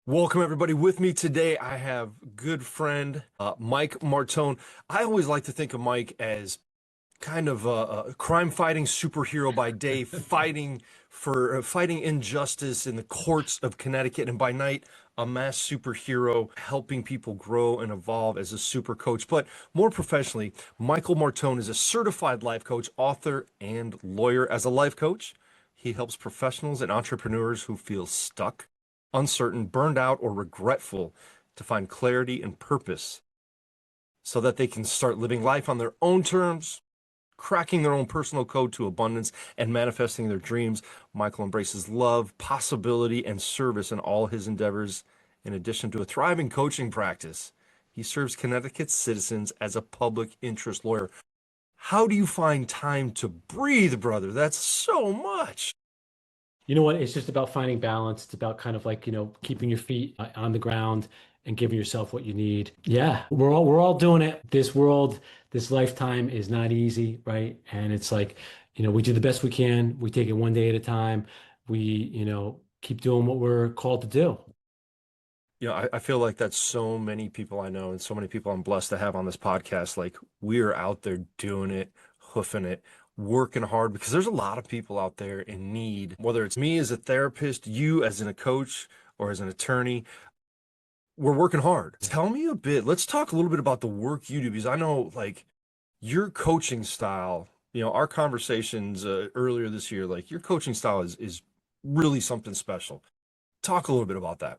Welcome, everybody. With me today, I have good friend Mike Martone. I always like to think of Mike as kind of a crime-fighting superhero by day, fighting injustice in the courts of Connecticut, and by night, a mass superhero helping people grow and evolve as a super coach. But more professionally, Michael Martone is a certified life coach, author, and lawyer. As a life coach, he helps professionals and entrepreneurs who feel stuck, uncertain, burned out, or regretful to find clarity and purpose so that they can start living life on their own terms, cracking their own personal code to abundance, and manifesting their dreams. Michael embraces love, possibility, and service in all his endeavors. In addition to a thriving coaching practice, he serves Connecticut's citizens as a public interest lawyer. How do you find time to breathe, brother? That's so much. You know what? It's just about finding balance. It's about kind of like, keeping your feet on the ground and giving yourself what you need. Yeah, we're all doing it. This world, this lifetime is not easy, right? And it's like, we do the best we can. We take it one day at a time. We, keep doing what we're called to do. I feel like that's so many people I know and so many people I'm blessed to have on this podcast. Like, we're out there doing it, hoofing it, working hard because there's a lot of people out there in need, whether it's me as a therapist, you as a coach, or as an attorney. We're working hard. Tell me a bit. Let's talk a little bit about the work you do because I know, like, your coaching style, our conversations earlier this year, like, your coaching style is really something special. Talk a little bit about that.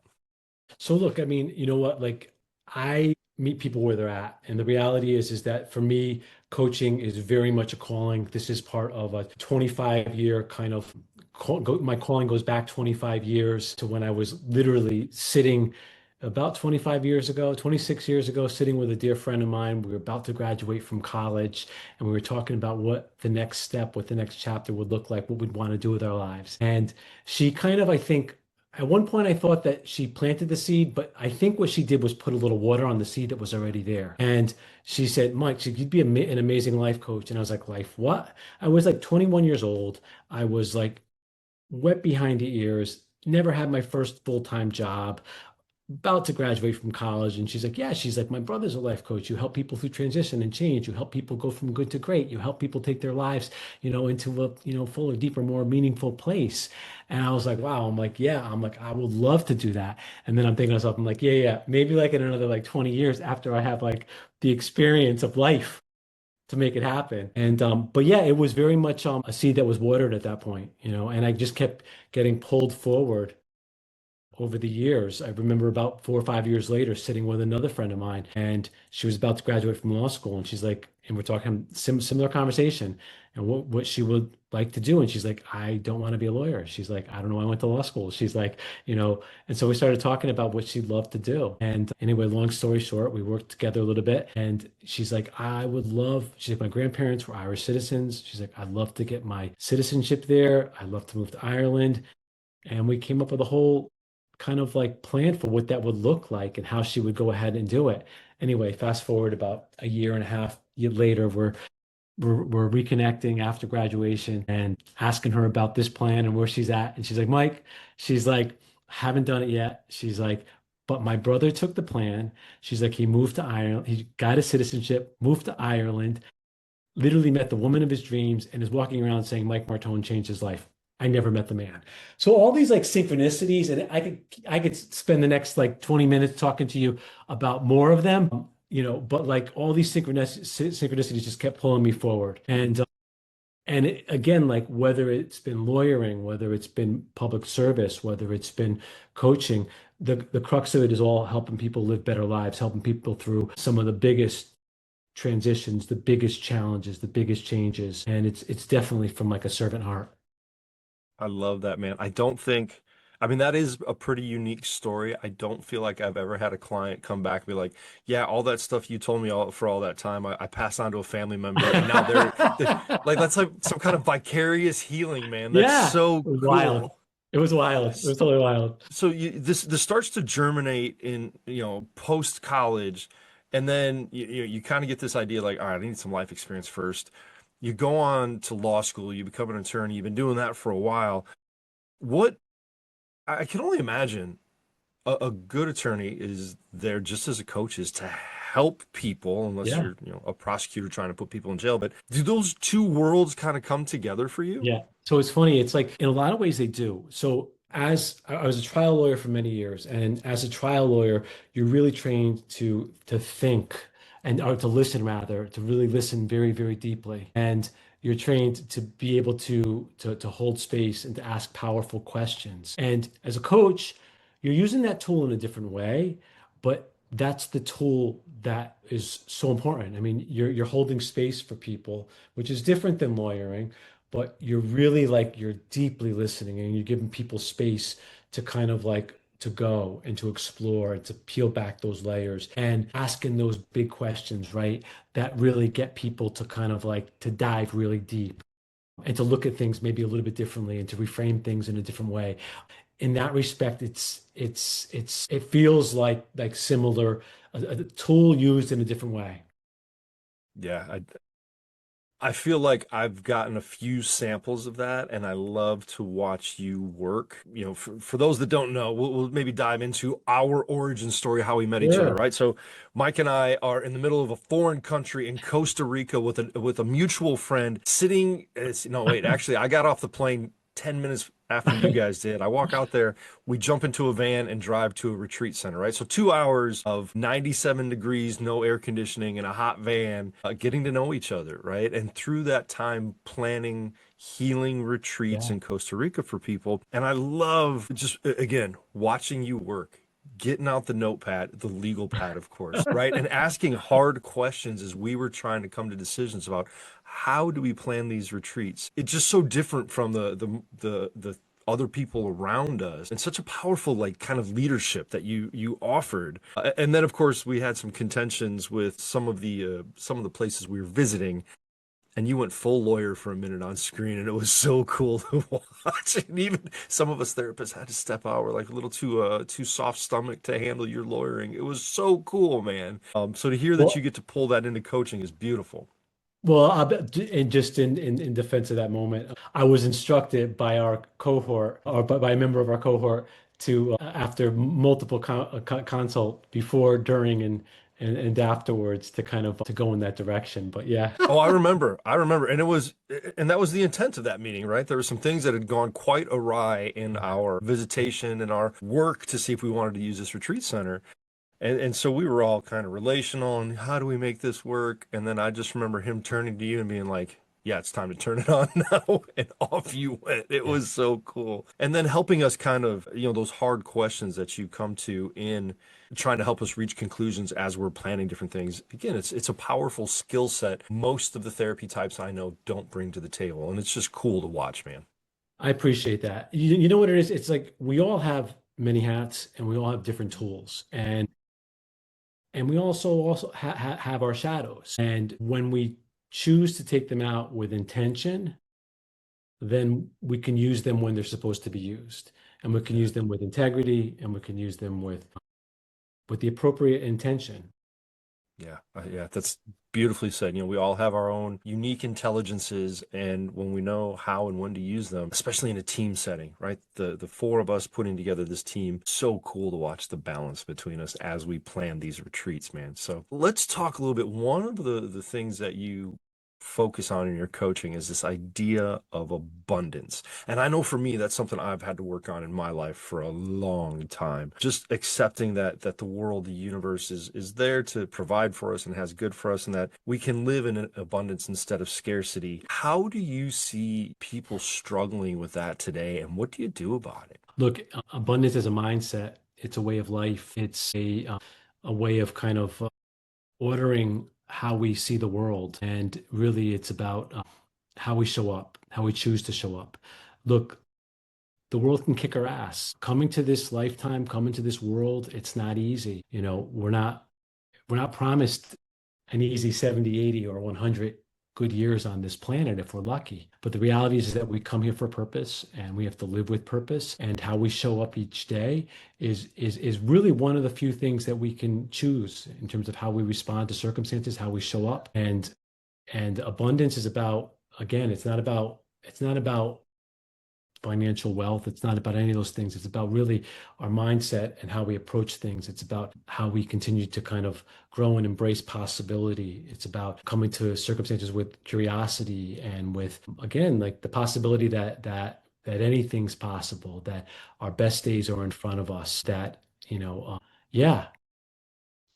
So look, I mean, you know what? Like I meet people where they're at, and the reality is that for me, coaching is very much a calling. This is part of a 25-year kind of my calling goes back 25 years to when I was literally sitting about 25 years ago, 26 years ago, sitting with a dear friend of mine. We were about to graduate from college, and we were talking about what the next step, what the next chapter would look like, what we'd want to do with our lives. And she kind of, I think, at one point, I thought that she planted the seed, but I think what she did was put a little water on the seed that was already there. And she said, Mike, you'd be an amazing life coach. And I was like, life what? I was like 21 years old. I was like wet behind the ears, never had my first full-time job, about to graduate from college. And she's like, yeah, she's like, my brother's a life coach. You help people through transition and change. You help people go from good to great. You help people take their lives, into a, fuller, deeper, more meaningful place. And I was like, wow. I'm like, yeah, I'm like, I would love to do that. And then I'm thinking to myself, I'm like, yeah, yeah, maybe like in another like 20 years after I have like the experience of life to make it happen. And but yeah, it was very much a seed that was watered at that point, and I just kept getting pulled forward over the years. I remember about 4 or 5 years later sitting with another friend of mine, and she was about to graduate from law school, and she's like, and we're talking similar conversation and what she would like to do. And she's like, I don't want to be a lawyer. She's like, I don't know. I went to law school. She's like, and so we started talking about what she'd love to do. And anyway, long story short, we worked together a little bit, and she's like, she's like, my grandparents were Irish citizens. She's like, I'd love to get my citizenship there. I'd love to move to Ireland. And we came up with a whole kind of like plan for what that would look like and how she would go ahead and do it. Anyway, fast forward about a year and a half later, we're reconnecting after graduation and asking her about this plan and where she's at. And she's like, Mike, she's like, haven't done it yet. She's like, but my brother took the plan. She's like, he moved to Ireland, he got his citizenship, moved to Ireland, literally met the woman of his dreams, and is walking around saying Mike Martone changed his life. I never met the man. So all these like synchronicities, and I could spend the next like 20 minutes talking to you about more of them, but like all these synchronicities just kept pulling me forward. And again, like whether it's been lawyering, whether it's been public service, whether it's been coaching, the crux of it is all helping people live better lives, helping people through some of the biggest transitions, the biggest challenges, the biggest changes. And it's definitely from like a servant heart. I love that, man. I mean, that is a pretty unique story. I don't feel like I've ever had a client come back and be like, yeah, all that stuff you told me for all that time, I passed on to a family member and now like, that's like some kind of vicarious healing, man. That's Yeah, so it was wild. cool. It was wild. It was totally wild. So this starts to germinate in, post college, and then you kind of get this idea like, all right, I need some life experience first. You go on to law school, you become an attorney, you've been doing that for a while. What I can only imagine a good attorney is there just as a coach is to help people, unless Yeah. you're, a prosecutor trying to put people in jail. But do those two worlds kind of come together for you? Yeah. So it's funny. It's like in a lot of ways they do. So as I was a trial lawyer for many years, and as a trial lawyer, you're really trained to think and or to listen rather, to really listen very, very deeply. And you're trained to be able to hold space and to ask powerful questions. And as a coach, you're using that tool in a different way, but that's the tool that is so important. I mean, you're holding space for people, which is different than lawyering, but you're really like you're deeply listening and you're giving people space to kind of like to go and to explore and to peel back those layers and asking those big questions, right? That really get people to kind of like to dive really deep and to look at things maybe a little bit differently and to reframe things in a different way. In that respect, it feels like similar, a tool used in a different way. Yeah, I feel like I've gotten a few samples of that, and I love to watch you work. For those that don't know, we'll maybe dive into our origin story, how we met each other, Sure. right? So, Mike and I are in the middle of a foreign country in Costa Rica with a mutual friend sitting. No, wait, actually, I got off the plane 10 minutes after you guys did. I walk out there, we jump into a van and drive to a retreat center, right? So 2 hours of 97 degrees, no air conditioning, in a hot van, getting to know each other, right? And through that time, planning healing retreats Yeah. in Costa Rica for people. And I love just, again, watching you work. Getting out the notepad, the legal pad, of course, right? And asking hard questions as we were trying to come to decisions about how do we plan these retreats. It's just so different from the other people around us, and such a powerful like kind of leadership that you offered. And then of course we had some contentions with some of the places we were visiting, and you went full lawyer for a minute on screen, and it was so cool to watch. And even some of us therapists had to step out. We're like a little too soft stomach to handle your lawyering. It was so cool, man. So to hear that you Well, get to pull that into coaching is beautiful. Well, and just in defense of that moment, I was instructed by our cohort or by a member of our cohort to, after multiple consult before, during, and afterwards to kind of to go in that direction. But yeah, Oh, I remember, and that was the intent of that meeting, right? There were some things that had gone quite awry in our visitation and our work to see if we wanted to use this retreat center. And so we were all kind of relational and how do we make this work? And then I just remember him turning to you and being like, yeah, it's time to turn it on now. And off you went. It yeah. was so cool. And then helping us kind of, those hard questions that you come to in trying to help us reach conclusions as we're planning different things. Again, it's a powerful skill set most of the therapy types I know don't bring to the table. And it's just cool to watch, man. I appreciate that. You know what it is? It's like we all have many hats and we all have different tools, and we also have our shadows. And when we choose to take them out with intention, then we can use them when they're supposed to be used. And we can Yeah. use them with integrity and we can use them with the appropriate intention. Yeah, that's beautifully said. We all have our own unique intelligences, and when we know how and when to use them, especially in a team setting, right? The four of us putting together this team, so cool to watch the balance between us as we plan these retreats, man. So let's talk a little bit. One of the things that you focus on in your coaching is this idea of abundance. And I know for me, that's something I've had to work on in my life for a long time. Just accepting that the world, the universe is there to provide for us and has good for us, and that we can live in abundance instead of scarcity. How do you see people struggling with that today, and what do you do about it? Look, abundance is a mindset. It's a way of life. It's a way of kind of ordering how we see the world. And really, it's about how we show up, how we choose to show up. Look, the world can kick our ass. Coming to this lifetime, coming to this world, it's not easy. We're not promised an easy 70, 80, or 100 good years on this planet if we're lucky. But the reality is that we come here for a purpose and we have to live with purpose. And how we show up each day is really one of the few things that we can choose in terms of how we respond to circumstances, how we show up. And abundance is about, again, it's not about financial wealth. It's not about any of those things. It's about really our mindset and how we approach things. It's about how we continue to kind of grow and embrace possibility. It's about coming to circumstances with curiosity and with, again, like the possibility that anything's possible, that our best days are in front of us, that, yeah,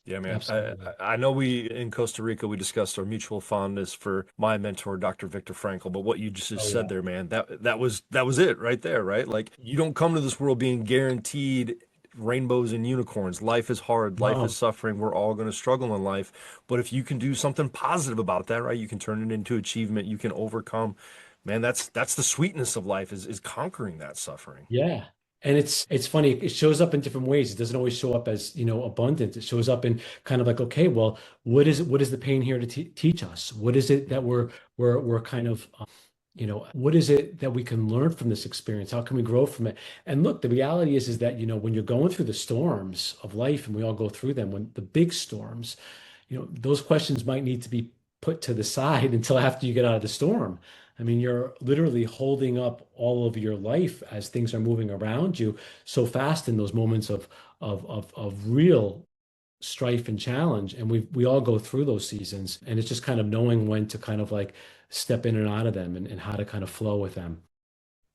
Yeah, man. absolutely. I know we in Costa Rica we discussed our mutual fondness for my mentor, Dr. Viktor Frankl, but what you just Oh, said yeah. there, man, that was it right there, right? Like you don't come to this world being guaranteed rainbows and unicorns. Life is hard, life is No. suffering. We're all going to struggle in life, but if you can do something positive about that, right? You can turn it into achievement, you can overcome. Man, that's the sweetness of life is conquering that suffering. Yeah. And it's funny, it shows up in different ways. It doesn't always show up as, abundance. It shows up in kind of like, okay, well, what is the pain here to teach us? What is it that we're kind of what is it that we can learn from this experience? How can we grow from it? And look, the reality is that, when you're going through the storms of life, and we all go through them, when the big storms, those questions might need to be put to the side until after you get out of the storm. I mean, you're literally holding up all of your life as things are moving around you so fast in those moments of real strife and challenge. And we all go through those seasons. And it's just kind of knowing when to kind of like step in and out of them, and how to kind of flow with them.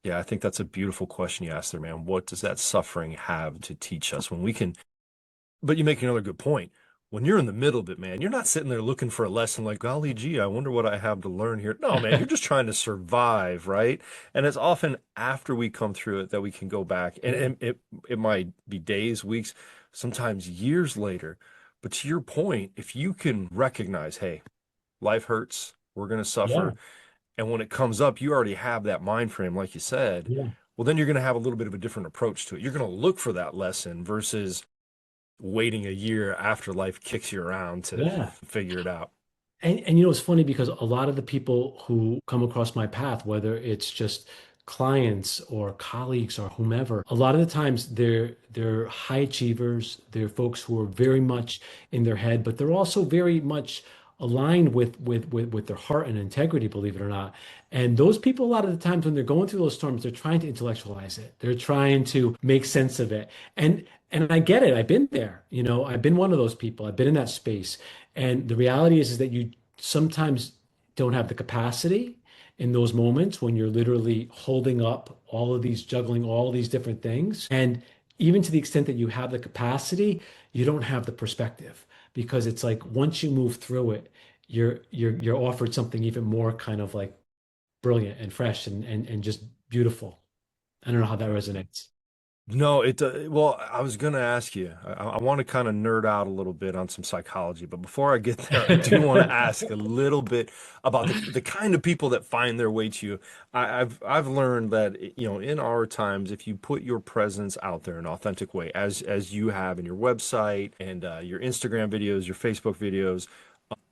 Yeah, I think that's a beautiful question you asked there, man. What does that suffering have to teach us when we can? But you make another good point. When you're in the middle of it, man, you're not sitting there looking for a lesson like, golly gee, I wonder what I have to learn here. No, man, you're just trying to survive, right? And it's often after we come through it that we can go back. And, Yeah. and it might be days, weeks, sometimes years later. But to your point, if you can recognize, hey, life hurts, we're going to Yeah. suffer. And when it comes up, you already have that mind frame, like you said. Yeah. Well, then you're going to have a little bit of a different approach to it. You're going to look for that lesson versus waiting a year after life kicks you around to Yeah. figure it out. And it's funny because a lot of the people who come across my path, whether it's just clients or colleagues or whomever, a lot of the times they're high achievers. They're folks who are very much in their head, but they're also very much aligned with their heart and integrity, believe it or not. And those people, a lot of the times when they're going through those storms, they're trying to intellectualize it. They're trying to make sense of it. And I get it. I've been there. I've been one of those people. I've been in that space. And the reality is that you sometimes don't have the capacity in those moments when you're literally holding up all of these, juggling all of these different things. And even to the extent that you have the capacity, you don't have the perspective, because it's like once you move through it, you're offered something even more kind of like brilliant and fresh and just beautiful. I don't know how that resonates. No, well, I was going to ask you, I want to kind of nerd out a little bit on some psychology, but before I get there, I do want to ask a little bit about the kind of people that find their way to you. I've learned that, in our times, if you put your presence out there in an authentic way, as you have in your website and your Instagram videos, your Facebook videos,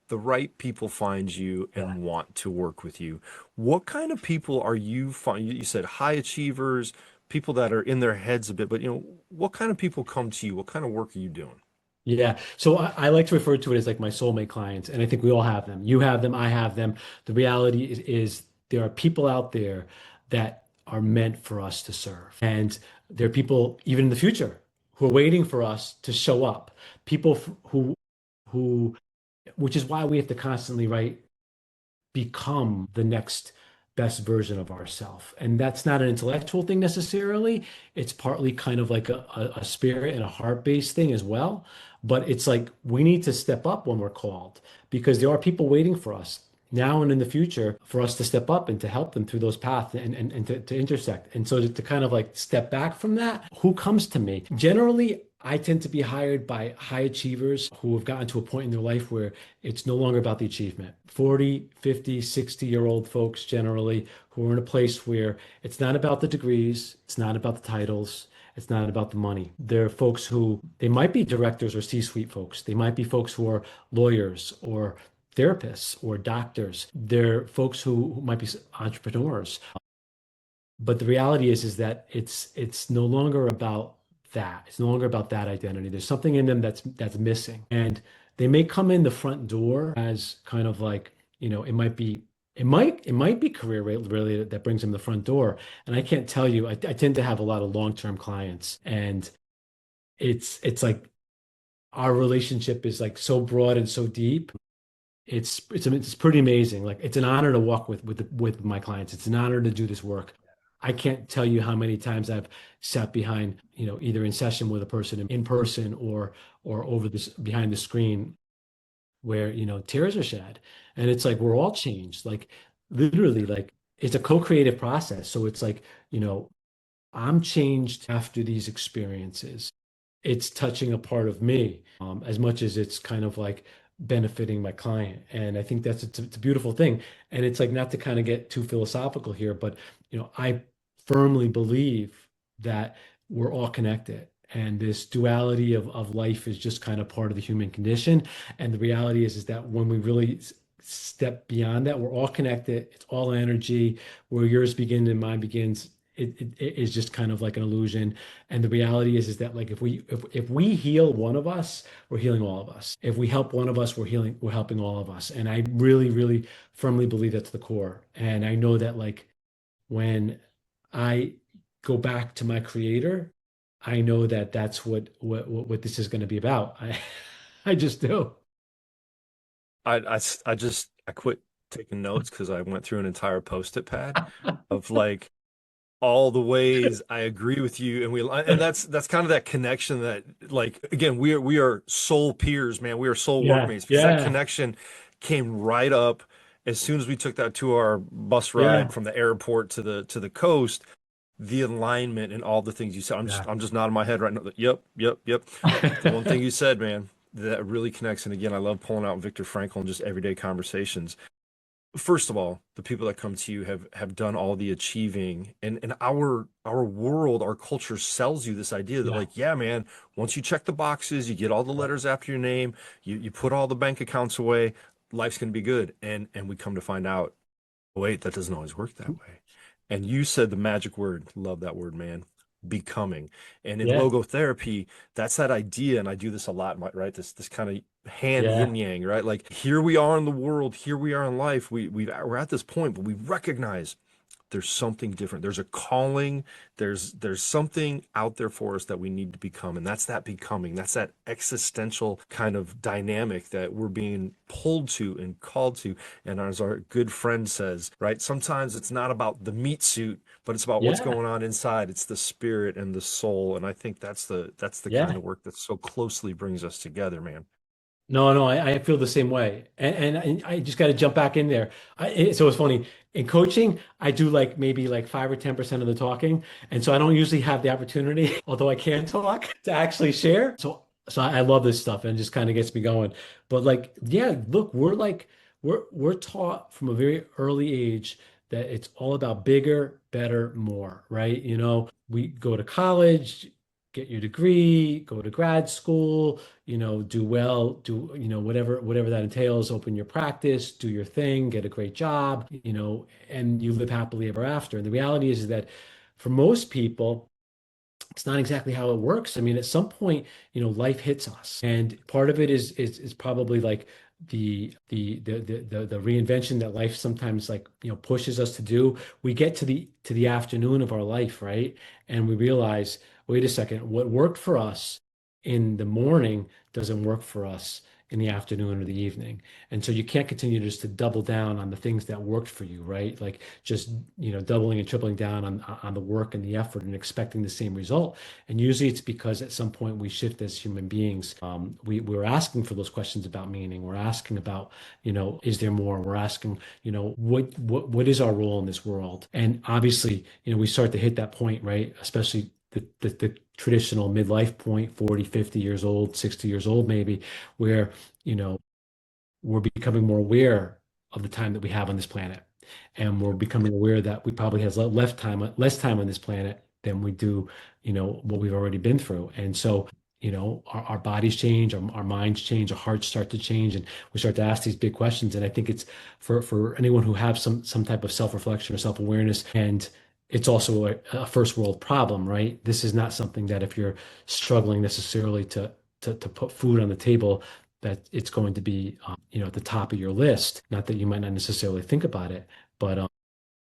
the right people find you Yeah. and want to work with you. What kind of people are you find? You said high achievers, people that are in their heads a bit, but what kind of people come to you? What kind of work are you doing? Yeah. So I like to refer to it as like my soulmate clients. And I think we all have them. You have them, I have them. The reality is there are people out there that are meant for us to serve. And there are people even in the future who are waiting for us to show up. People who, which is why we have to constantly, right, become the next best version of ourselves. And that's not an intellectual thing necessarily. It's partly kind of like a spirit and a heart-based thing as well. But it's like we need to step up when we're called, because there are people waiting for us now and in the future for us to step up and to help them through those paths and to intersect. And so to kind of like step back from that, who comes to me? Generally, I tend to be hired by high achievers who have gotten to a point in their life where it's no longer about the achievement. 40, 50, 60-year-old folks generally who are in a place where it's not about the degrees, it's not about the titles, it's not about the money. They're folks who they might be directors or C-suite folks. They might be folks who are lawyers or therapists or doctors. They're folks who might be entrepreneurs. But the reality is that it's no longer about that. It's no longer about that identity. There's something in them that's missing. And they may come in the front door as kind of like, it might be it might be career related that brings them the front door. And I can't tell you, I tend to have a lot of long-term clients, and it's like our relationship is like so broad and so deep. It's pretty amazing. Like it's an honor to walk with my clients. It's an honor to do this work. I can't tell you how many times I've sat behind, either in session with a person in person or over this behind the screen where, tears are shed. And it's like we're all changed. Like literally, like it's a co-creative process. So it's like, I'm changed after these experiences. It's touching a part of me, as much as it's kind of like benefiting my client. And I think it's a beautiful thing. And it's like not to kind of get too philosophical here, but I firmly believe that we're all connected. And this duality of life is just kind of part of the human condition. And the reality is that when we really step beyond that, we're all connected. It's all energy. Where yours begins and mine begins, it is just kind of like an illusion. And the reality is that like if we heal one of us, we're healing all of us. If we help one of us, we're helping all of us. And I really, really firmly believe that's the core. And I know that like when I go back to my creator, I know that that's what this is going to be about. I just do. I quit taking notes because I went through an entire post-it pad of like all the ways I agree with you, and that's kind of that connection that like again we are soul peers, man. We are soul Yeah, workmates because that yeah, connection came right up as soon as we took that 2 hour bus ride yeah, from the airport to the coast. The alignment and all the things you said. yeah. I'm just nodding my head right now. Yep, yep, yep. The one thing you said, man, that really connects. And again, I love pulling out Viktor Frankl in just everyday conversations. First of all, the people that come to you have done all the achieving, and our world, our culture sells you this idea that Yeah, like, yeah, man, once you check the boxes, you get all the letters after your name, you put all the bank accounts away, life's gonna be good. And we come to find out, wait, that doesn't always work that way. And you said the magic word, love that word, man, becoming. And in yeah, logotherapy, that's that idea, and I do this a lot, right? This kind of hand yeah, yin yang, right? Like here we are in the world, here we are in life. We're at this point, but we recognize there's something different. There's a calling. There's something out there for us that we need to become, and that's that becoming. That's that existential kind of dynamic that we're being pulled to and called to. And as our good friend says, right? Sometimes it's not about the meat suit, but it's about what's yeah, going on inside. It's the spirit and the soul. And I think that's the kind yeah. of work that so closely brings us together, man. No, no, I feel the same way. And I just got to jump back in there. So it's funny. In coaching, I do like maybe like 5 or 10% of the talking. And so I don't usually have the opportunity, although I can talk, to actually share. So I love this stuff and it just kind of gets me going. But like, yeah, look, we're taught from a very early age that it's all about bigger, better, more, right? We go to college, get your degree, go to grad school, do well, do, whatever that entails, open your practice, do your thing, get a great job, and you live happily ever after. And the reality is that for most people, it's not exactly how it works. I mean, at some point, life hits us, and part of it is probably like the reinvention that life sometimes like pushes us to do. We get to the afternoon of our life, right? And we realize, wait a second, what worked for us in the morning doesn't work for us in the afternoon or the evening. And so you can't continue just to double down on the things that worked for you, right? Like just, doubling and tripling down on the work and the effort and expecting the same result. And usually it's because at some point we shift as human beings. We're asking for those questions about meaning. We're asking about, is there more? We're asking, what is our role in this world? And obviously, we start to hit that point, right? Especially the traditional midlife point, 40, 50 years old, 60 years old, maybe, where, you know, we're becoming more aware of the time that we have on this planet. And we're becoming aware that we probably have less time on this planet than we do, what we've already been through. And so, our bodies change, our minds change, our hearts start to change, and we start to ask these big questions. And I think it's for anyone who have some type of self-reflection or self-awareness, and it's also a first world problem, right? This is not something that if you're struggling necessarily to put food on the table, that it's going to be, at the top of your list. Not that you might not necessarily think about it, but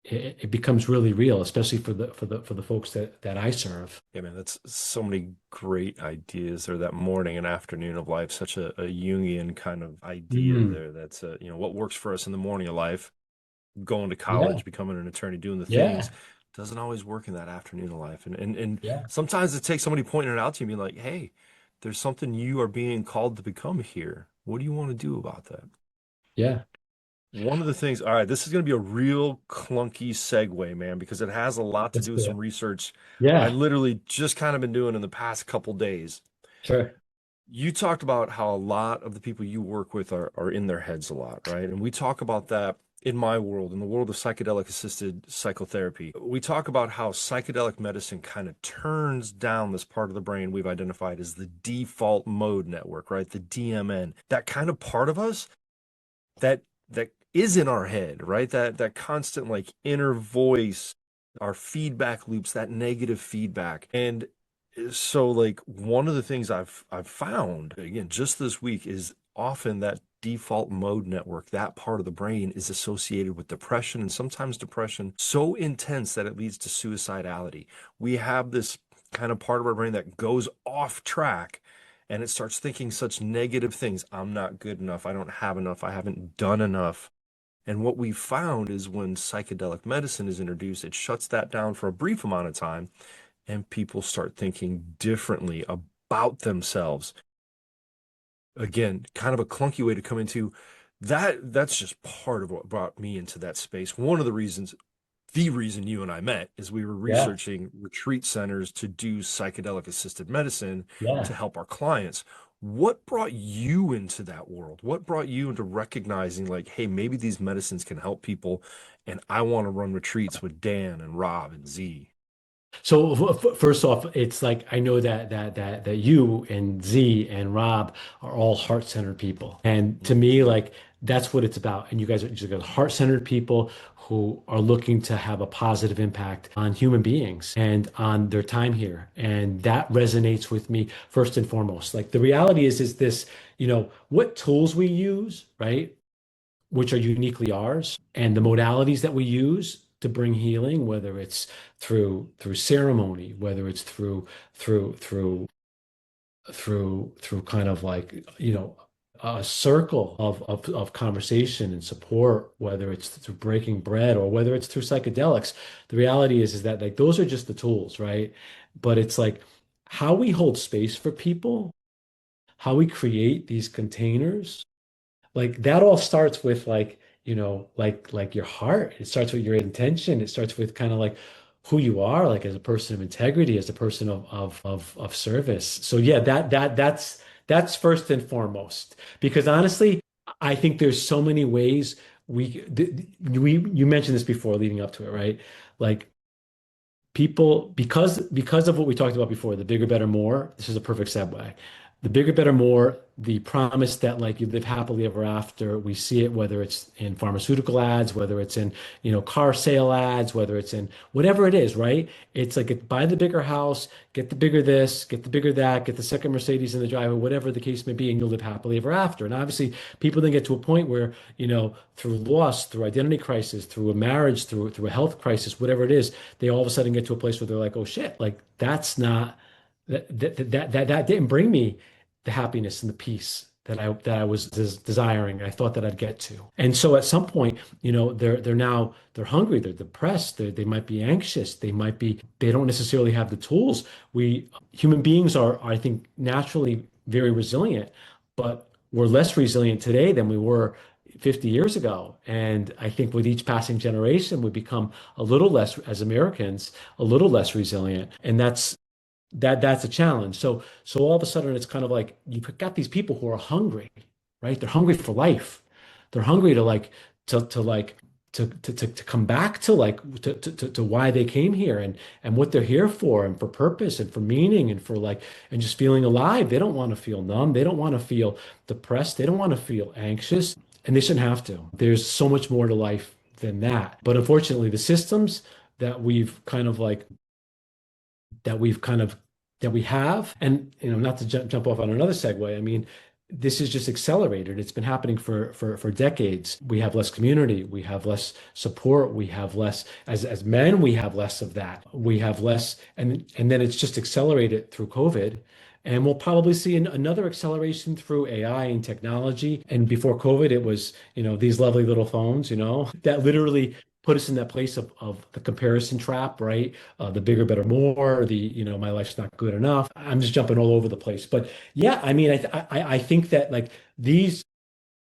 it becomes really real, especially for the folks that I serve. Yeah, man, that's so many great ideas there. That morning and afternoon of life, such a Jungian kind of idea Mm, there. That's what works for us in the morning of life, going to yeah, college, becoming an attorney, doing the things, yeah, doesn't always work in that afternoon of life. And yeah, sometimes it takes somebody pointing it out to you and being like, hey, there's something you are being called to become here. What do you want to do about that? yeah. One of the things, all right, this is going to be a real clunky segue, man, because it has a lot to Let's do with do some it. research I Yeah, literally just kind of been doing in the past couple days. sure. You talked about how a lot of the people you work with are in their heads a lot, right? And we talk about that in my world, in the world of psychedelic assisted psychotherapy. We talk about how psychedelic medicine kind of turns down this part of the brain we've identified as the default mode network, right? The DMN. That kind of part of us that is in our head, right? That constant like inner voice, our feedback loops, that negative feedback. And so like one of the things I've found again just this week is often that default mode network, that part of the brain is associated with depression and sometimes depression so intense that it leads to suicidality. We have this kind of part of our brain that goes off track and it starts thinking such negative things. I'm not good enough. I don't have enough. I haven't done enough. And what we found is when psychedelic medicine is introduced, it shuts that down for a brief amount of time, and people start thinking differently about themselves. Again, kind of a clunky way to come into that. That's just part of what brought me into that space. One of the reasons, the reason you and I met is we were Yeah, researching retreat centers to do psychedelic assisted medicine to yeah. help our clients. What brought you into that world? What brought you into recognizing, like, hey, maybe these medicines can help people, and I want to run retreats with Dan and Rob and Z? So first off, it's like I know that you and Z and Rob are all heart-centered people, and to Mhm. me, like that's what it's about. And you guys are just heart-centered people who are looking to have a positive impact on human beings and on their time here, and that resonates with me first and foremost. Like the reality is this, what tools we use, right? Which are uniquely ours, and the modalities that we use to bring healing, whether it's through ceremony, whether it's through kind of like, a circle of conversation and support, whether it's through breaking bread or whether it's through psychedelics. The reality is that like those are just the tools, right? But it's like how we hold space for people, how we create these containers like that all starts with like, like your heart. It starts with your intention. It starts with kind of like who you are, like as a person of integrity, as a person of service. So yeah, that's first and foremost. Because honestly, I think there's so many ways we you mentioned this before leading up to it, right? Like people because of what we talked about before, the bigger, better, more. This is a perfect segue. The bigger, better, more. The promise that like you live happily ever after. We see it whether it's in pharmaceutical ads, whether it's in car sale ads, whether it's in whatever it is, right? It's like buy the bigger house, get the bigger this, get the bigger that, get the second Mercedes in the driveway, whatever the case may be, and you'll live happily ever after. And obviously, people then get to a point where through loss, through identity crisis, through a marriage, through a health crisis, whatever it is, they all of a sudden get to a place where they're like, oh shit, like that's not that didn't bring me the happiness and the peace that I was desiring. I thought that I'd get to. And so at some point, they're hungry, they're depressed, they might be anxious, they don't necessarily have the tools. We human beings are, I think, naturally very resilient, but we're less resilient today than we were 50 years ago. And I think with each passing generation, we become a little less, as Americans, a little less resilient. And that's a challenge. So all of a sudden it's kind of like you've got these people who are hungry, right? They're hungry for life. They're hungry to like to like to come back to like to why they came here and what they're here for and for purpose and for meaning and for like and just feeling alive. They don't want to feel numb. They don't want to feel depressed. They don't want to feel anxious, and they shouldn't have to. There's so much more to life than that. But unfortunately, the systems that we've kind of like that we've kind of that we have and not to jump off on another segue. I mean this is just accelerated. It's been happening for decades. We have less community, we have less support, we have less as men, we have less of that. We have less, and then it's just accelerated through COVID. And we'll probably see another acceleration through AI and technology. And before COVID, it was, these lovely little phones, that literally put us in that place of the comparison trap, right? The bigger, better, more, my life's not good enough. I'm just jumping all over the place. But yeah, I mean, I think that like these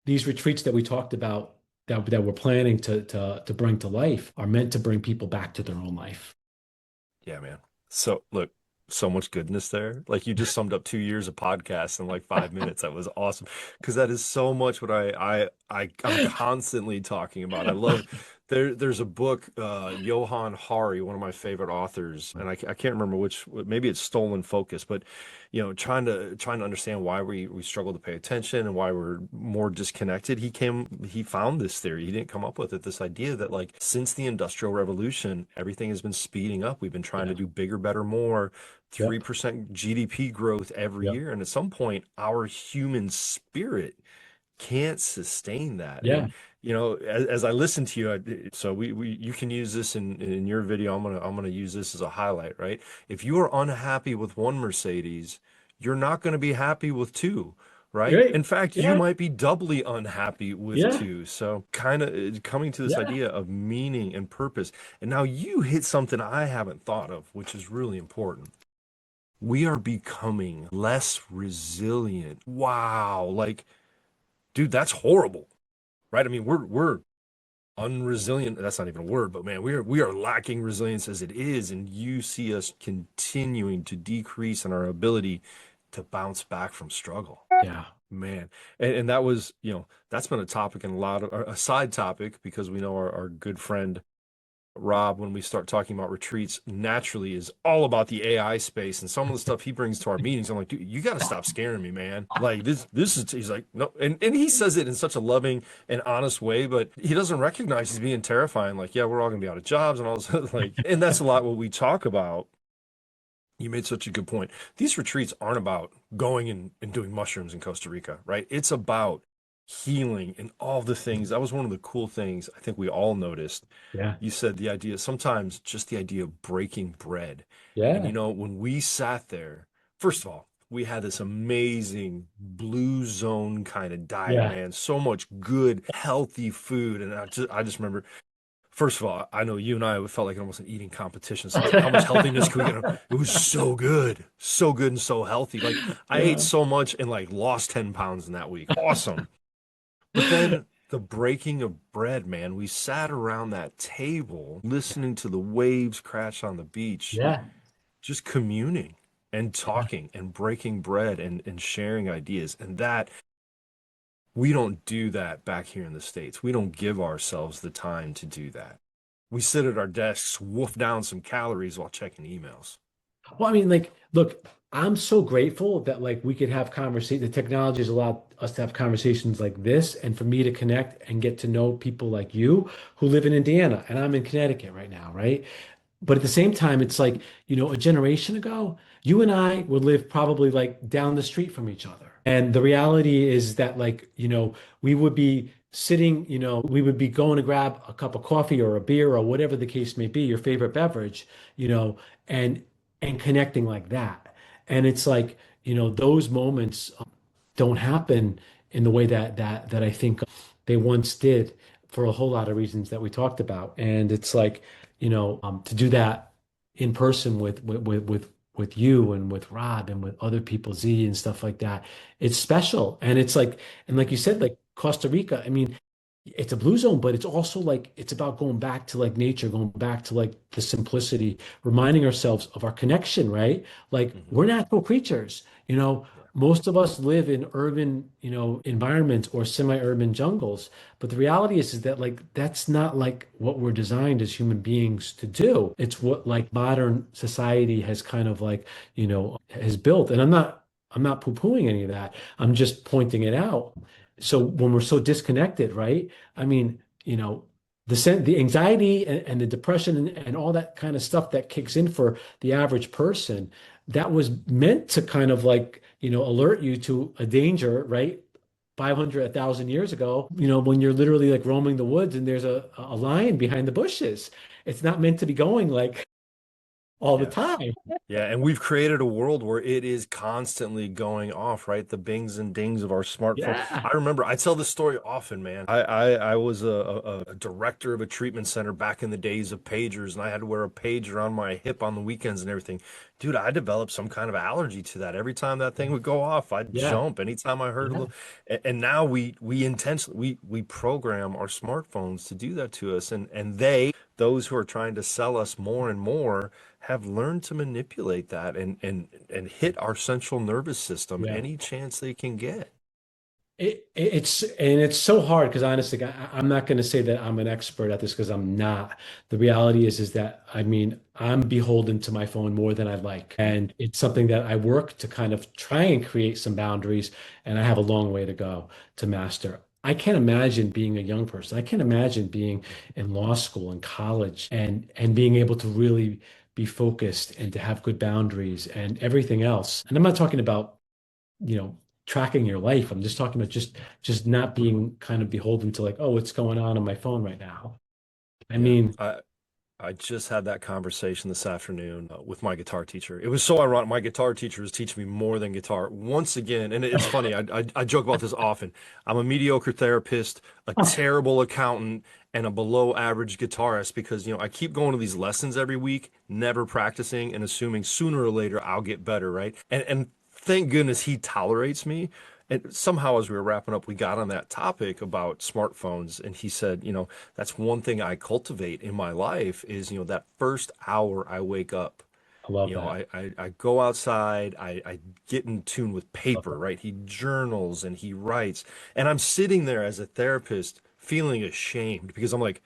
retreats that we talked about that we're planning to bring to life are meant to bring people back to their own life. Yeah, man. So look, so much goodness there. Like you just summed up 2 years of podcasts in like 5 minutes. That was awesome. Because that is so much what I'm constantly talking about. I love there's a book, Johann Hari, one of my favorite authors, and I can't remember which, maybe it's Stolen Focus, but trying to understand why we struggle to pay attention and why we're more disconnected. He found this theory. He didn't come up with it. This idea that like since the Industrial Revolution, everything has been speeding up. We've been trying to Yeah. do bigger, better, more. Yep. 3% GDP growth every Yep. year. And at some point, our human spirit can't sustain that. And Yeah. as I listen to you, so you can use this in your video. I'm gonna use this as a highlight, right? If you are unhappy with one Mercedes, you're not going to be happy with two, right? Right. In fact, you Yeah. might be doubly unhappy with Yeah. two. So kind of coming to this Yeah. idea of meaning and purpose. And now you hit something I haven't thought of, which is really important. We are becoming less resilient. Wow, like, dude, that's horrible, right? I mean, we're unresilient. That's not even a word, but man, we are lacking resilience as it is, and you see us continuing to decrease in our ability to bounce back from struggle. Yeah. Man, and that was, that's been a topic and a side topic because we know our good friend Rob, when we start talking about retreats, naturally is all about the AI space and some of the stuff he brings to our meetings. I'm like, dude, you got to stop scaring me, man. Like this is, he's like, no. And he says it in such a loving and honest way, but he doesn't recognize he's being terrifying. Like, yeah, we're all gonna be out of jobs and all this. Like, and that's a lot what we talk about. You made such a good point. These retreats aren't about going and doing mushrooms in Costa Rica, right? It's about healing and all the things. That was one of the cool things I think we all noticed. Yeah. You said the idea, sometimes just the idea of breaking bread. And Yeah. when we sat there, first of all, we had this amazing blue zone kind of diet, Yeah. man. So much good, healthy food. And I just remember, first of all, I know you and I felt like almost an eating competition. So it's like, how much healthiness can we get? It was so good and so healthy. Like I ate Yeah. so much and like lost 10 pounds in that week. Awesome. But then the breaking of bread, man, we sat around that table listening to the waves crash on the beach, Yeah. just communing and Yeah. talking and breaking bread and sharing ideas. And that we don't do that back here in the States. We don't give ourselves the time to do that. We sit at our desks, wolf down some calories while checking emails. Well, I mean, like, look, I'm so grateful that like we could have conversation. The technology has allowed us to have conversations like this, and for me to connect and get to know people like you who live in Indiana, and I'm in Connecticut right now, right? But at the same time, it's like, a generation ago, you and I would live probably like down the street from each other. And the reality is that, like, we would be sitting, we would be going to grab a cup of coffee or a beer or whatever the case may be, your favorite beverage, and connecting like that. And it's like, those moments don't happen in the way that I think they once did for a whole lot of reasons that we talked about. And it's like, to do that in person with you and with Rob and with other people, Z and stuff like that, it's special. And it's like, and like you said, like Costa Rica, I mean, it's a blue zone, but it's also like it's about going back to like nature, going back to like the simplicity, reminding ourselves of our connection, right? Like Mhm. we're natural creatures, Yeah. most of us live in urban, environments or semi-urban jungles. But the reality is that like that's not like what we're designed as human beings to do. It's what like modern society has kind of like, has built. And I'm not poo-pooing any of that. I'm just pointing it out. So when we're so disconnected, right? I mean, the anxiety and the depression and all that kind of stuff that kicks in for the average person, that was meant to kind of like, alert you to a danger, right? 500, 1,000 years ago, when you're literally like roaming the woods and there's a lion behind the bushes. It's not meant to be going like all the Yeah. time. Yeah, and we've created a world where it is constantly going off, right? The bings and dings of our smartphone. Yeah. I remember I tell this story often, man. I was a director of a treatment center back in the days of pagers, and I had to wear a pager on my hip on the weekends and everything. Dude, I developed some kind of allergy to that. Every time that thing would go off, I'd Yeah. jump. Anytime I heard a Yeah. little, and now we intentionally we program our smartphones to do that to us, and those who are trying to sell us more and more have learned to manipulate that and hit our central nervous system Yeah. any chance they can get. It's so hard because honestly, I'm not going to say that I'm an expert at this because I'm not. The reality is that I mean I'm beholden to my phone more than I like, and it's something that I work to kind of try and create some boundaries, and I have a long way to go to master. I can't imagine being a young person. I can't imagine being in law school and college and being able to really be focused and to have good boundaries and everything else. And I'm not talking about you know, tracking your life. I'm just talking about just not being kind of beholden to like, oh, what's going on my phone right now. I Yeah. mean, I just had that conversation this afternoon with my guitar teacher. It was so ironic. My guitar teacher was teaching me more than guitar once again. And it's funny. I joke about this often. I'm a mediocre therapist, a terrible accountant, and a below average guitarist because, I keep going to these lessons every week, never practicing and assuming sooner or later I'll get better, right? And thank goodness he tolerates me. And somehow, as we were wrapping up, we got on that topic about smartphones, and he said, that's one thing I cultivate in my life is, that first hour I wake up. I love that. I go outside, I get in tune with Love paper, that. right? He journals and he writes. And I'm sitting there as a therapist feeling ashamed because I'm like,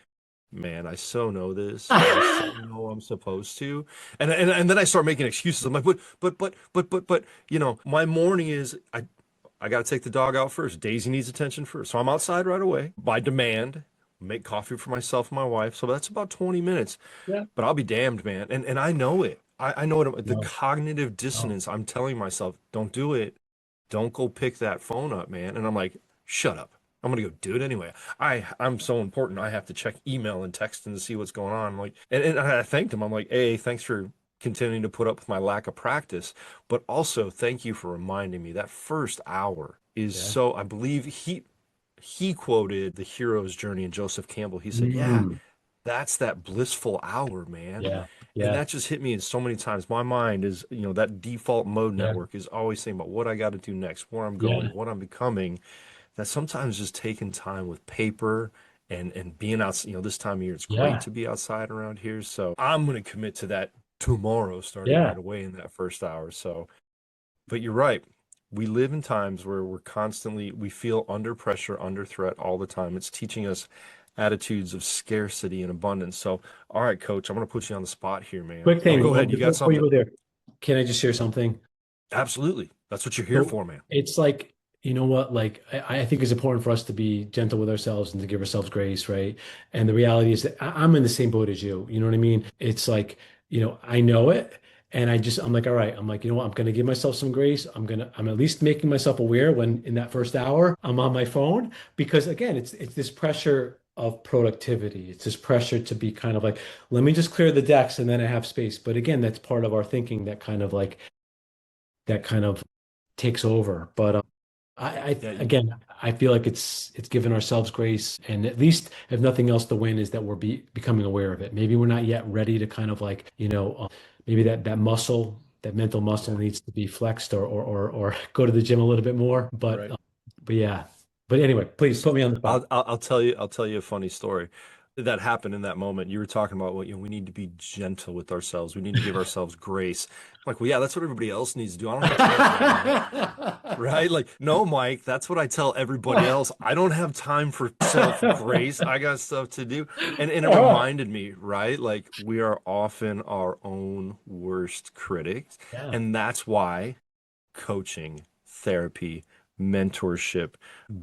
man, I so know this. I so know I'm supposed to. And then I start making excuses. I'm like, but, my morning is I got to take the dog out first. Daisy needs attention first. So I'm outside right away by demand, make coffee for myself and my wife. So that's about 20 minutes. Yeah. But I'll be damned, man. And I know it. I know it. The No, cognitive no. dissonance, I'm telling myself, don't do it. Don't go pick that phone up, man. And I'm like, shut up. I'm gonna go do it anyway. I'm so important. I have to check email and text and to see what's going on. Like, and I thanked him. I'm like, hey, thanks for continuing to put up with my lack of practice, but also thank you for reminding me that first hour is Yeah. so. I believe he quoted the hero's journey in Joseph Campbell. He said, yeah, Mm. that's that blissful hour, man. Yeah. And Yeah. that just hit me in so many times. My mind is, that default mode Yeah. network is always thinking about what I got to do next, where I'm Yeah. going, what I'm becoming. That sometimes just taking time with paper and being out, this time of year, it's great Yeah. to be outside around here. So I'm going to commit to that tomorrow, starting Yeah. right away in that first hour. So, but you're right. We live in times where we feel under pressure, under threat all the time. It's teaching us attitudes of scarcity and abundance. So, all right, coach, I'm going to put you on the spot here, man. Quick Oh, thing, go ahead. You got before you something? go there, can I just share something? Absolutely. That's what you're here So for, man. it's like, you know what, like I think it's important for us to be gentle with ourselves and to give ourselves grace, right? And the reality is that I'm in the same boat as you. You know what I mean? It's like, I know it. And I'm like, all right, I'm like, you know what, I'm gonna give myself some grace. I'm at least making myself aware when in that first hour I'm on my phone. Because again, it's this pressure of productivity. It's this pressure to be kind of like, let me just clear the decks and then I have space. But again, that's part of our thinking that kind of takes over. But Yeah, again, I feel like it's given ourselves grace, and at least if nothing else, the win is that we're becoming aware of it. Maybe we're not yet ready to kind of like maybe that muscle, that mental muscle yeah. needs to be flexed or go to the gym a little bit more. Right. But yeah. But anyway, please put me on the spot. I'll tell you a funny story that happened in that moment. You were talking about what, we need to be gentle with ourselves. We need to give ourselves grace. I'm like, well, yeah, that's what everybody else needs to do. I don't have time for that, Mike. Right? Like, no, Mike, that's what I tell everybody else. I don't have time for self-grace. I got stuff to do. And it reminded me, right? Like we are often our own worst critics. Yeah. And that's why coaching, therapy, mentorship,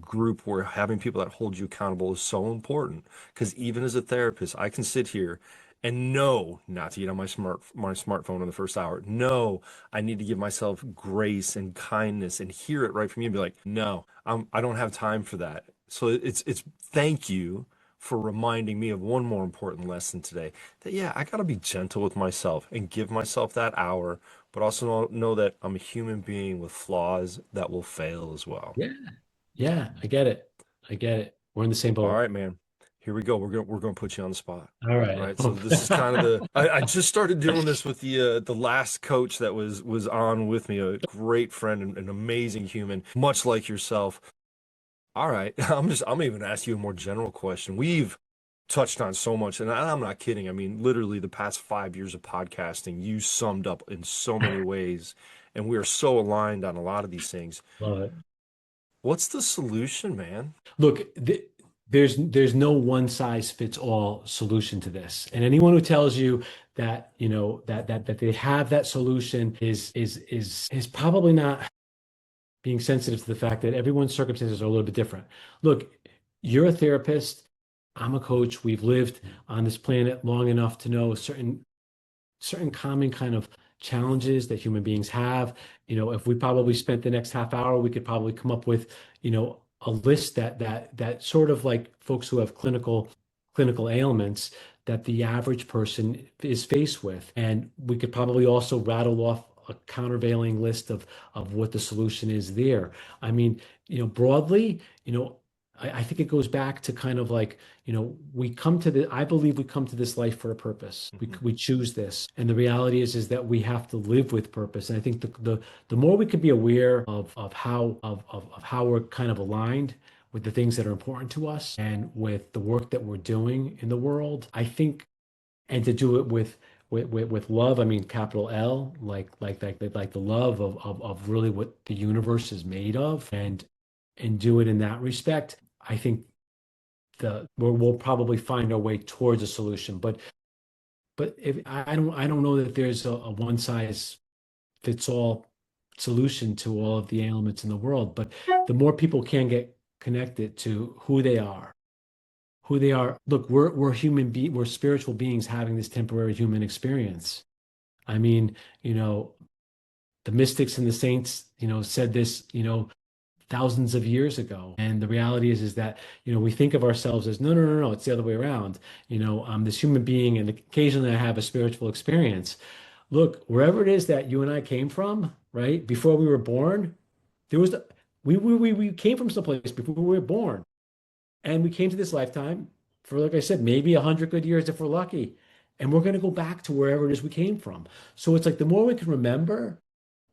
group where having people that hold you accountable is so important. Because even as a therapist, I can sit here And no, not to get on my smartphone in the first hour. No, I need to give myself grace and kindness and hear it right from you and be like, no, I don't have time for that. So it's thank you for reminding me of one more important lesson today, that yeah, I got to be gentle with myself and give myself that hour, but also know that I'm a human being with flaws that will fail as well. Yeah. Yeah, I get it. I get it. We're in the same All boat. right, man. Here we go. We're gonna put you on the spot. All right. Right. So this is kind of I just started doing this with the last coach that was on with me, a great friend and an amazing human, much like yourself. All right. I'm even gonna ask you a more general question. We've touched on so much, and I'm not kidding. I mean, literally the past 5 years of podcasting, you summed up in so many ways, and we are so aligned on a lot of these things. Love it. What's the solution, man? Look, there's no one size fits all solution to this. And anyone who tells you that, that they have that solution is probably not being sensitive to the fact that everyone's circumstances are a little bit different. Look, you're a therapist, I'm a coach. We've lived on this planet long enough to know certain common kind of challenges that human beings have. If we probably spent the next half hour, we could probably come up with, a list that sort of like folks who have clinical ailments that the average person is faced with. And we could probably also rattle off a countervailing list of what the solution is there. I mean, broadly, I think it goes back to kind of like, I believe we come to this life for a purpose. Mhm. We choose this. And the reality is that we have to live with purpose. And I think the more we can be aware of how we're kind of aligned with the things that are important to us and with the work that we're doing in the world, I think, and to do it with love, I mean capital L, like the love of really what the universe is made of, and do it in that respect. I think we'll probably find our way towards a solution. But if I don't know that there's a one size fits all solution to all of the ailments in the world. But the more people can get connected to who they are. Look, we're spiritual beings having this temporary human experience. I mean, the mystics and the saints, said this, thousands of years ago. And the reality is that, we think of ourselves as, no, no, no, no, it's the other way around. I'm this human being and occasionally I have a spiritual experience. Look, wherever it is that you and I came from, right? Before we were born, there was we came from someplace before we were born. And we came to this lifetime for, like I said, maybe 100 good years if we're lucky. And we're going to go back to wherever it is we came from. So it's like the more we can remember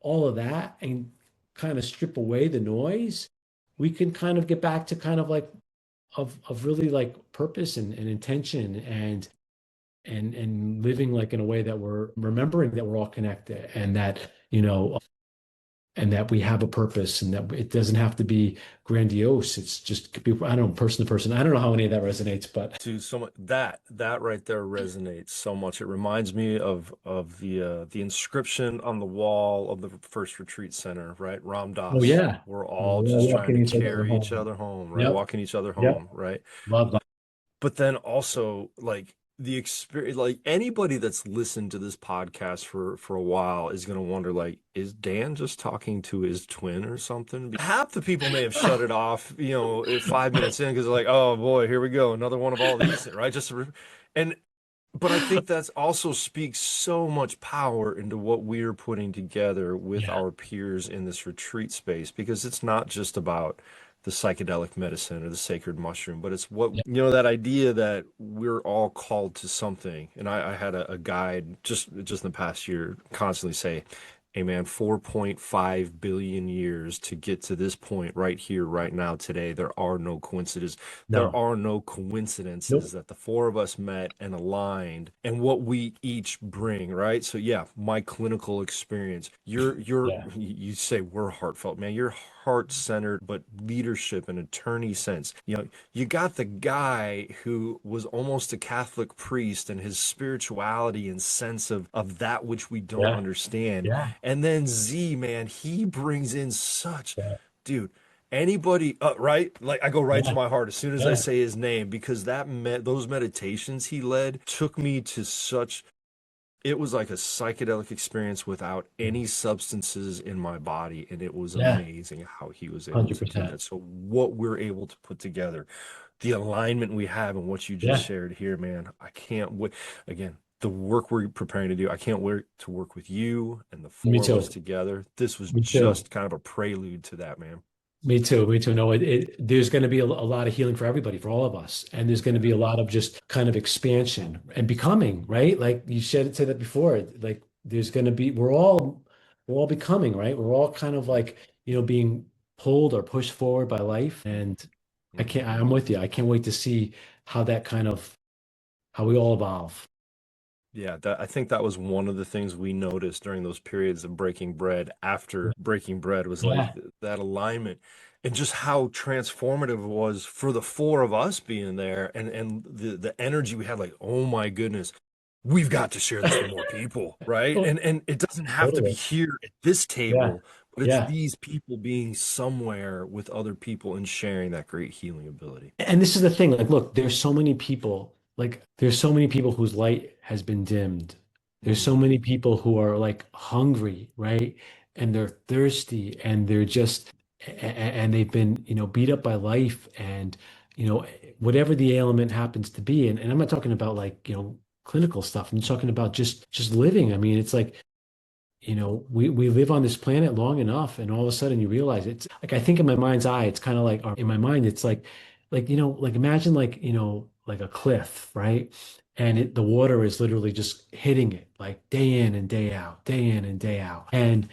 all of that and kind of strip away the noise, we can kind of get back to kind of like of really like purpose and intention and living like in a way that we're remembering that we're all connected and that we have a purpose and that it doesn't have to be grandiose. It's just could be, I don't know, person to person. I don't know how any of that resonates, but Dude, so much that right there resonates so much. It reminds me of the inscription on the wall of the first retreat center, right? Ram oh Dass. yeah, We're all we're just trying walking to each other carry each home. other home, right? Yep, Walking each other yep, home, right? love that. But then also like the experience, like anybody that's listened to this podcast for a while is gonna wonder, like, is Dan just talking to his twin or something? Half the people may have shut it off, 5 minutes in because they're like, oh boy, here we go, another one of all these, right? And but I think that's also speaks so much power into what we're putting together with Yeah, our peers in this retreat space, because it's not just about the psychedelic medicine or the sacred mushroom, but it's yeah, that idea that we're all called to something. And I had a guide just in the past year constantly say, hey man, 4.5 billion years to get to this point right here, right now, today. There are no coincidences. There no, are no coincidences nope, that the four of us met and aligned and what we each bring, right? So yeah, my clinical experience, yeah, you say we're heartfelt, man. You're heart-centered, but leadership and attorney sense. You got the guy who was almost a Catholic priest and his spirituality and sense of that which we don't yeah, understand. yeah, And then Z, man, he brings in such, yeah, dude. Anybody, right? Like I go right to Yeah, my heart as soon as I yeah. say his name because those meditations he led took me to such. It was like a psychedelic experience without any substances in my body, and it was Yeah, amazing how he was able to do 100%. that. So what we're able to put together, the alignment we have, and what you just Yeah, shared here, man, I can't wait. Again, the work we're preparing to do, I can't wait to work with you and the me four of us too. together. This was Me too. just kind of a prelude to that, man. Me too. Me too. No, there's going to be a lot of healing for everybody, for all of us. And there's going to Yeah. be a lot of just kind of expansion and becoming, right? Like you said that before, like there's going to be, we're all becoming, right? We're all kind of like, being pulled or pushed forward by life. And Mhm. I'm with you. I can't wait to see how how we all evolve. Yeah, I think that was one of the things we noticed during those periods of breaking bread after breaking bread was like Yeah. that alignment and just how transformative it was for the four of us being there and the energy we had like, oh my goodness, we've got to share this with more people, right? Oh, And it doesn't have to be totally. here at this Yeah. table, but it's Yeah. these people being somewhere with other people and sharing that great healing ability. And this is the thing, like, look, there's so many people whose light has been dimmed. There's so Mhm. many people who are like hungry, right? And they're thirsty and they're just, and they've been, beat up by life and, you know, whatever the ailment happens to be. And I'm not talking about like, clinical stuff. I'm talking about just living. I mean, it's like, we live on this planet long enough, and all of a sudden you realize it's like I think in my mind's eye, it's kind of like, or in my mind, it's like like imagine like like a cliff, right? And the water is literally just hitting it like day in and day out, day in and day out. And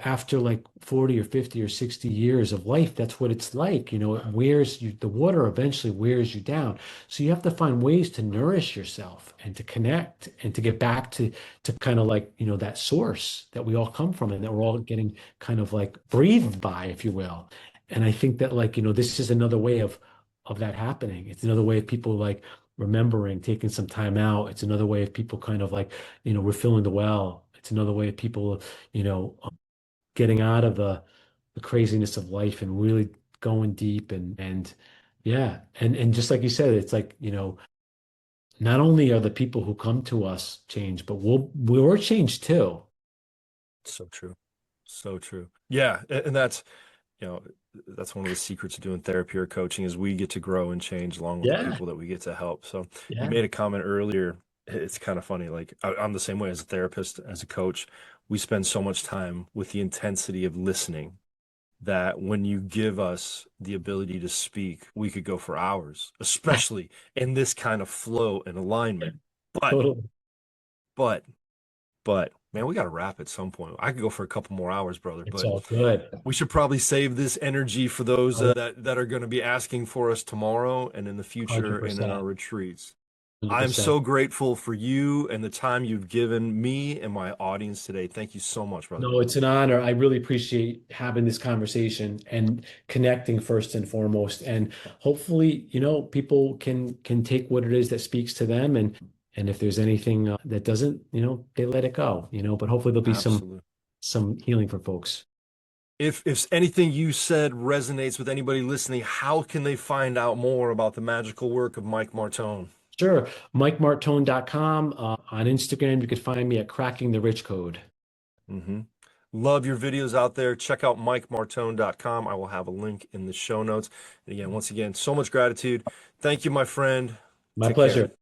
after like 40 or 50 or 60 years of life, that's what it's like. It wears you, the water eventually wears you down. So you have to find ways to nourish yourself and to connect and to get back to kind of like, that source that we all come from and that we're all getting kind of like breathed by, if you will. And I think that like, this is another way of that happening. It's another way of people like remembering, taking some time out. It's another way of people kind of like, refilling the well. It's another way of people, getting out of the craziness of life and really going deep and yeah. And just like you said, it's like, not only are the people who come to us changed, but we're changed too. So true. So true. Yeah, and that's you know that's one of the secrets of doing therapy or coaching is we get to grow and change along with the Yeah, people that we get to help. So you yeah, made a comment earlier. It's kind of funny. Like I'm the same way as a therapist, as a coach. We spend so much time with the intensity of listening that when you give us the ability to speak, we could go for hours, especially in this kind of flow and alignment. But, totally. but, but, man, we got to wrap at some point. I could go for a couple more hours, brother, It's but all good. we should probably save this energy for those Oh, that are going to be asking for us tomorrow and in the future and in our 100%. retreats. I'm 100%. so grateful for you and the time you've given me and my audience today. Thank you so much, brother. No, it's an honor. I really appreciate having this conversation and connecting first and foremost. And hopefully, people can take what it is that speaks to them and if there's anything that doesn't, they let it go, but hopefully there'll be Absolutely. some healing for folks. If anything you said resonates with anybody listening, how can they find out more about the magical work of Mike Martone? Sure. MikeMartone.com. On Instagram, you could find me at Cracking the Rich Code. Hmm. Love your videos out there. Check out MikeMartone.com. I will have a link in the show notes. And again, once again, so much gratitude. Thank you, my friend. My Take care. pleasure.